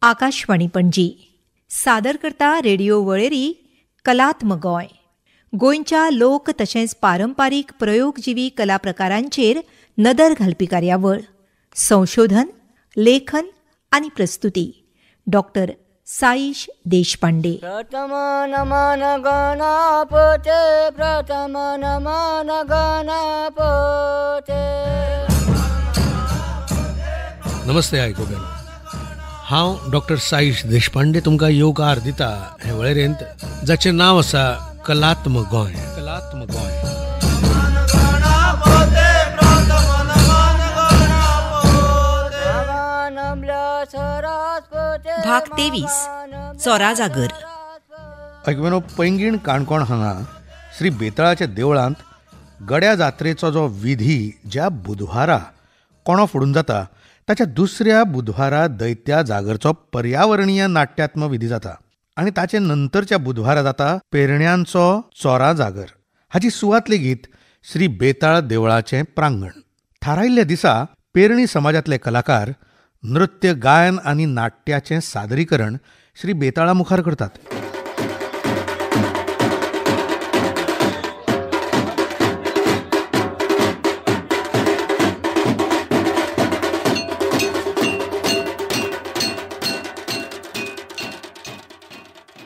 आकाशवाणी पणजी सादर करता रेडिओ वळेरी कलात्मक गोंय. गोंयच्या लोक तशेंच पारंपारीक प्रयोगजिवी कला प्रकारांचेर नदर घालपी कार्यावळ. संशोधन, लेखन आनी प्रस्तुती डॉक्टर साईश देशपांडे. प्रथम नमन गणपते, प्रथम नमन गणपते. नमस्ते आयकोगेन, हांव डॉक्टर साईश देशपांडे तुमकां येवकार दिता हे वळेरेंत जाचें नांव आसा कलात्मक गोंय. कलात्मक गोंय भाग 23 चोरा जागर. ऐकवेनो, पैंगीण काणकोण हांगा श्री बेताळाच्या देवळांत गड्या जात्रेचो जो विधी ज्या बुधवारा कोणो फोडून जाता ताच्या दुसऱ्या बुधवारा दैत्या जागरचो पर्यावरणीय नाट्यात्मक विधी जाता आनी ताचे नंतरच्या बुधवारा जाता पेरण्यांचो चोरा जागर. हाची सुवात लेगीत श्री बेताळ देवळाचें प्रांगण. थारायिल्ल्या दिसा पेरणी समाजांतले कलाकार नृत्य, गायन आनी नाट्याचें सादरीकरण श्री बेताळा मुखार करतात.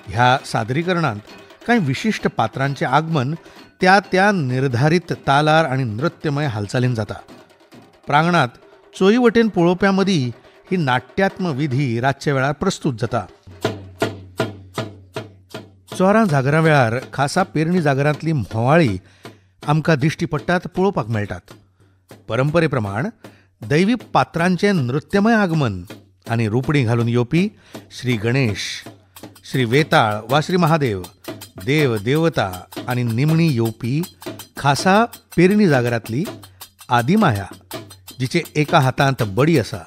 ह्या सादरीकरणांत कांय विशिश्ट पात्रांचें आगमन त्या त्या निर्धारीत तालार आनी नृत्यमय हालचालीन जाता. प्रांगणांत चोंय वटेन पळोवप्यां मदीं ही नाट्यात्मक विधी रातच्या वेळार प्रस्तूत जाता. चोरां जागरा वेळार खासा पेरणी जागरांतली म्होवाळी आमकां दिश्टी पडटात, पळोवपाक मेळटात. परंपरे प्रमाण दैवी पात्रांचें नृत्यमय आगमन आनी रुपणी घालून येवपी श्री गणेश, श्री वेताळ वा श्री महादेव, देव देवता आनी निमणी येवपी खासा पेरणी जागरांतली आदिमाया, जिचे एका हातांत बडी आसा,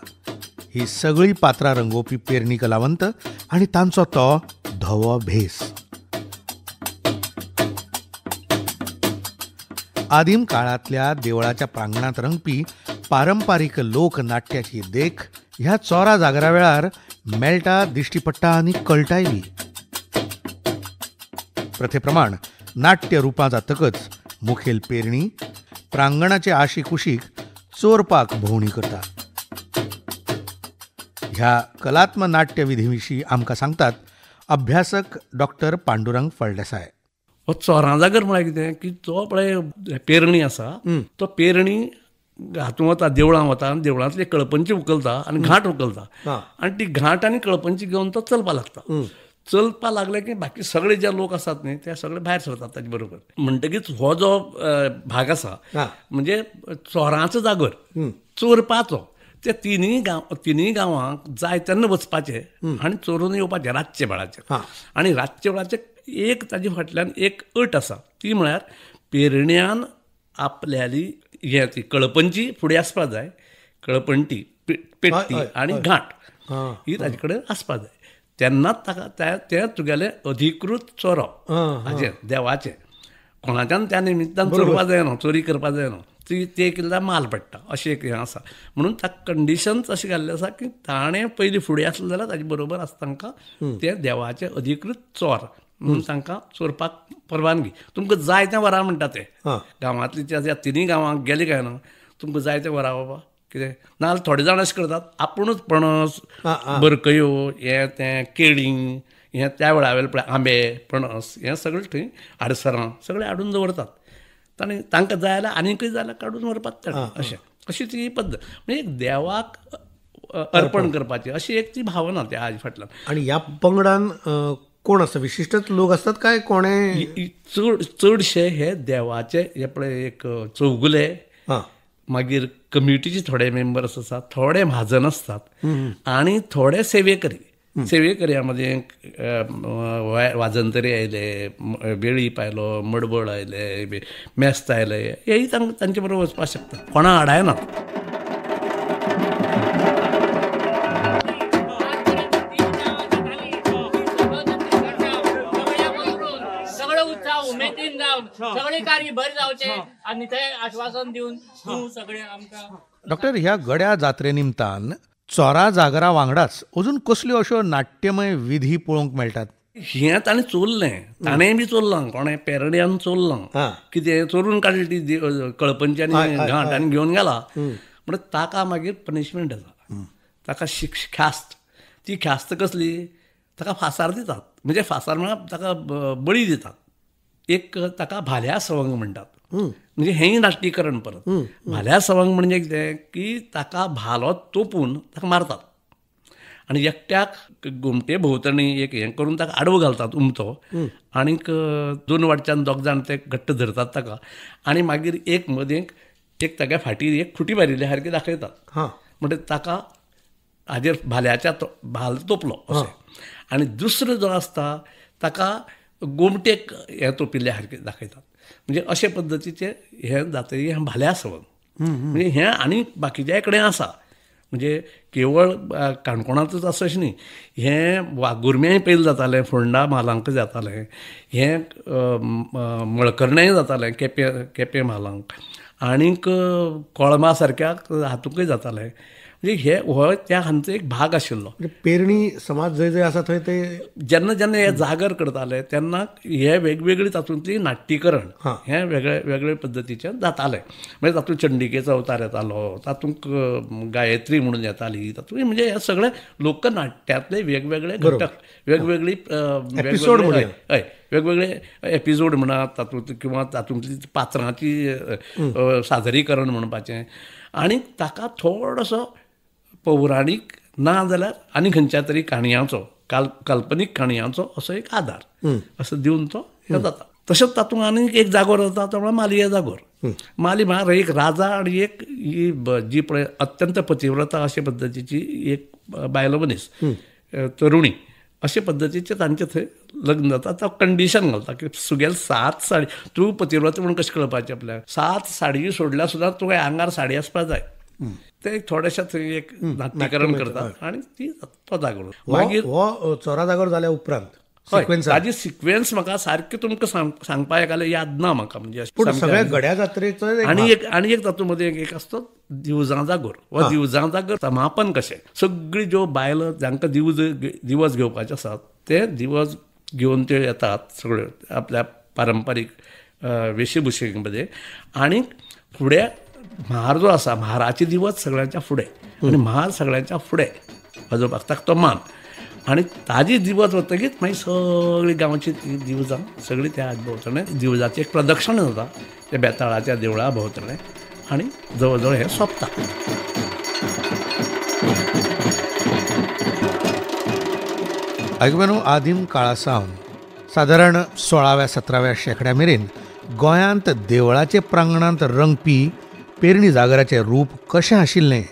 ही सगळी पात्रां रंगोवपी पेरणी कलावंत आनी तांचो तो धवो भेस. आदीम काळांतल्या देवळाच्या प्रांगणांत रंगपी पारंपारीक लोकनाट्याची देख ह्या चोरा जागरा वेळार मेळटा, दिश्टी पडटा आनी कळटाय बी. प्रथे प्रमाण नाट्य रुपां जातकच मुखेल पेरणी प्रांगणाचे आशी कुशीक चोरपाक भोंवणी करता. ह्या कलात्मक नाट्य विधी विशीं आमकां सांगतात अभ्यासक डॉक्टर पांडुरंग फळदेसाय. हो चोरां जागर म्हळ्यार कितें की जो पळय पेरणी आसा तो पेरणी हातूंत वता, देवळां वता आनी देवळांतली कळपंची उखलता आनी घांट उखलता आनी ती घांट आनी कळपंची घेवन तो चलपाक लागता. चलपाक लागले की बाकी सगळे जे लोक आसात न्ही ते सगळे भायर सरतात ताचे बरोबर. म्हणटकीच हो जो भाग आसा म्हणजे चोरांचो जागर, चोरपाचो, ते तिनूय गांवांक जाय तेन्ना वचपाचें आनी चोरून येवपाचें रातचे वेळाचेर. आनी रातचे वेळाचेर एक ताजे फाटल्यान एक अट आसा, ती म्हळ्यार पेरण्यान आपल्याली ती कळपंची फुडें आसपाक जाय, कळपंटी, पेट्टी आनी घांट ही ताजे कडेन आसपाक जाय. तेन्नाच ताका तें तुगेलें अधिकृत चोरो हाचें देवाचें. कोणाच्यान त्या निमित्तान चोरपाक जायना, चोरी करपाक जायना, ते केल्यार माल पडटा, अशें एक हें आसा. म्हणून ताका कंडिशन्स अशें घाल्ले आसा की ताणें पयलीं फुडें आसलें जाल्यार ताजे बरोबर आसता तांकां ते देवाचे अधिकृत चोर म्हणून तांकां चोरपाक परवानगी. तुमकां जाय तें वरां म्हणटा ते गांवांतली त्या तिनूय गांवांक गेले काय ना, तुमकां जाय तें वरां बाबा कितें. नाजाल्यार थोडे जाण अशें करतात, आपुणूच पणस, बरकयो, हें तें केळीं, हें त्या वेळा वयले पळय आंबे, पणस, हें सगळें थंय आडसरां सगळें हाडून दवरतात आनी तांकां जाय जाल्यार आनीकय जाल्यार काडून व्हरपाक अशें. अशी ती पद्दत, म्हणजे एक देवाक अर्पण करपाची अशी एक ती भावना त्या हाजे फाटल्यान. आनी ह्या पंगडान कोण आसता, विशिश्टच लोक आसतात काय कोणें? चडशे हे देवाचे हे पळय एक चौगुले, मागीर कम्युनिटीचे थोडे मेंबर्स आसात, थोडे म्हाजन आसतात आनी थोडे सेवेकरी. सेवेकऱ्यामध्ये वाजंतरी आयले, वेळीप आयलो, मडबड आयले, मेस्त आयले, हेय तांचे बरोबर वचपाक शकता, कोणा आडायना. सगळे कार्य बरे जावचे आनी ते आश्वासन दिवन सगळे आमकां. डॉक्टर, ह्या गड्या जात्रे निमतान चोरा जागरा वांगडाच अजून कसल्यो अश्यो नाट्यमय विधी पळोवंक मेळटात? हें ताणें चोरलें, ताणें बी चोरलां, कोणें पेरड्यान चोरलां, कितें चोरून काडली ती कळपंची आनी घांट आनी घेवन गेला. म्हणून ताका मागीर पनिशमेंट जाता, ताका ख्यास्त. ती ख्यास्त कसली? ताका फासार दितात, म्हणजे फासार म्हळ्यार ताका बळी दितात. एक ताका भाल्या सवंग म्हणटात, म्हणजे हेंय नाट्यीकरण परत. भाल्या सवंग म्हणजे कितें की ताका भालो तोपून ताका मारतात आनी एकट्याक घुमटे भोंवतणी एक हें करून ताका आडवो घालतात उमथो, आनीक दोन वाटच्यान दोग जाण ते घट्ट धरतात ताका, आनी मागीर एक मदें एक ताच्या फाटीर एक खुटी मारिल्ले सारकी दाखयतात. म्हणजे ताका हाजेर भाल्याच्या भाल तोपलो अशें. आनी दुसरो जो आसता ताका गोमटेक हें तोपिल्ल्या सारकें दाखयतात. म्हणजे अशे पद्दतीचें हें जातकीर हें भाल्या सवंग. म्हणजे हें आनी बाकीच्या कडेन आसा, म्हणजे केवळ काणकोणांतूच आसा अशें न्ही. हें वागुर्म्याय पयलीं जातालें, फोंडा म्हालांक जातालें, हें मळकर्ण्याय जातालें, केपें म्हालांक, आनीक कोळमा सारक्या हातूंकय जातालें. म्हणजे हे हो त्या हांचो एक भाग आशिल्लो. पेरणी समाज जंय जंय आसा थंय ते जेन्ना जेन्ना हे जागर करताले तेन्ना हे वेगवेगळी तातूंतली नाट्यीकरण हें वेगळे वेगळे पद्दतीचें जातालें. म्हणजे तातूंत चंडिकेचो अवतार येतालो, तातूंत गायत्री म्हणून येताली, तातूंत म्हणजे हे सगळे लोकनाट्यांतले वेगवेगळे घटक, वेगवेगळी वेगवेगळे एपिसोड म्हणात तातूंत, किंवा तातूंतली पात्रांची सादरीकरण म्हणपाचें, आनी ताका थोडोसो पौराणीक ना जाल्यार आनी खंयच्या तरी काणयांचो, काल्पनीक काणयांचो असो एक आदार असो दिवन तो हे जाता. तशेंच तातूंत आनीक एक जागोर जाता तो म्हळ्यार मालये जागोर. माली म्हळ्यार एक राजा आनी एक जी पळय अत्यंत पतिव्रता अशे पद्दतीची एक बायलो मनीस, तरुणी, अशे पद्दतीचें तांचे थंय लग्न जाता. तो कंडिशन घालता की सुगेल 7 साडी, तूं पतिव्रत म्हणून कशें कळपाचें आपल्याक, 7 साडी सोडल्यार सुद्दां तुवें आंगार साडी आसपाक जाय. ते थोडेशें थंय एक नाट्यीकरण करतात आनी ती तो जागोर. मागीर हो चोरा जागोर जाल्या उपरांत ताजी सिक्वेन्स म्हाका सारकें तुमकां सांगपा जाल्यार याद ना म्हाका. म्हणजे सगळ्या गड्या जात्रेचो आनी एक तातूंत मदें एक आसता दिवजां जागोर. हो दिवजां जागर समापन कशें, सगळीं ज्यो बायलो जांकां दिवज घेवपाचे आसात ते दिवज घेवन ते येतात सगळ्यो आपल्या पारंपारीक वेशभुशे मध्ये. आनी फुडें म्हार जो आसा, म्हाराची दिवज सगळ्यांच्या फुडें आनी म्हार सगळ्यांच्या फुडें वाजोवपाक ताका तो मान. आनी ताजी दिवज वतकीच मागीर सगळीं गांवची दिवजां सगळीं त्या भोंवतणें दिवजाचें एक प्रदक्षिण जाता त्या बेताळाच्या देवळा भोंवतणें, आनी जवळ जवळ हें सोंपता. आयकुवेनो आदीम काळासावन सादारण 16व्या-17व्या शेंकड्या मेरेन गोंयांत देवळाचे प्रांगणांत रंगपी पेरणी जागराचें रूप कशें आशिल्लें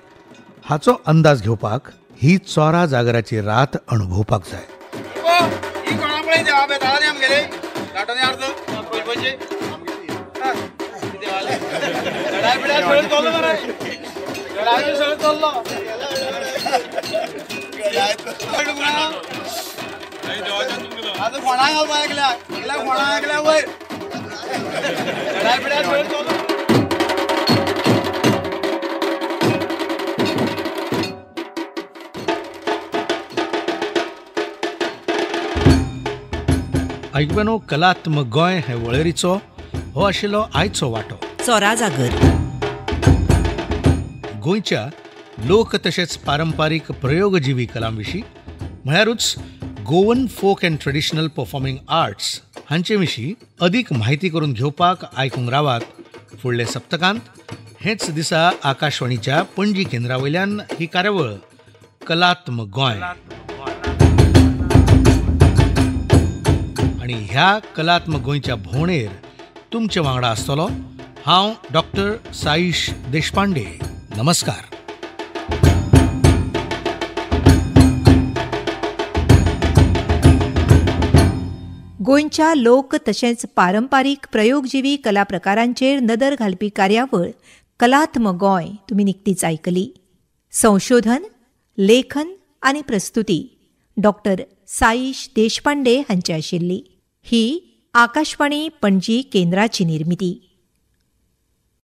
हाचो अंदाज घेवपाक ही चोरा जागराची रात अणभवपाक जाय. आयकुवेनो कलात्मक गोंय हे वळेरीचो हो आशिल्लो आयचो वांटो. चोरा जागर गोंयच्या लोक तशेंच पारंपारीक प्रयोगजिवी कलां विशीं म्हळ्यारूच Goan folk and traditional performing arts हांचे विशीं अदीक म्हायती करून घेवपाक आयकूंक रावात फुडले सप्तकांत. हेच दिसा आकाशवाणीच्या पणजी केंद्रा वयल्यान ही कार्यावळ कलात्मक गोंय. आनी ह्या कलात्मक गोंयच्या भोंवडेर तुमचे वांगडा आसतलो हांव डॉक्टर साईश देशपांडे. नमस्कार. गोंयच्या लोक तशेंच पारंपारीक प्रयोगजिवी कला प्रकारांचेर नदर घालपी कार्यावळ कलात्मक गोंय तुमी निकतीच आयकली. संशोधन, लेखन आनी प्रस्तुती डॉक्टर साईश देशपांडे हांची आशिल्ली. ही आकाशवाणी पणजी केंद्राची निर्मिती.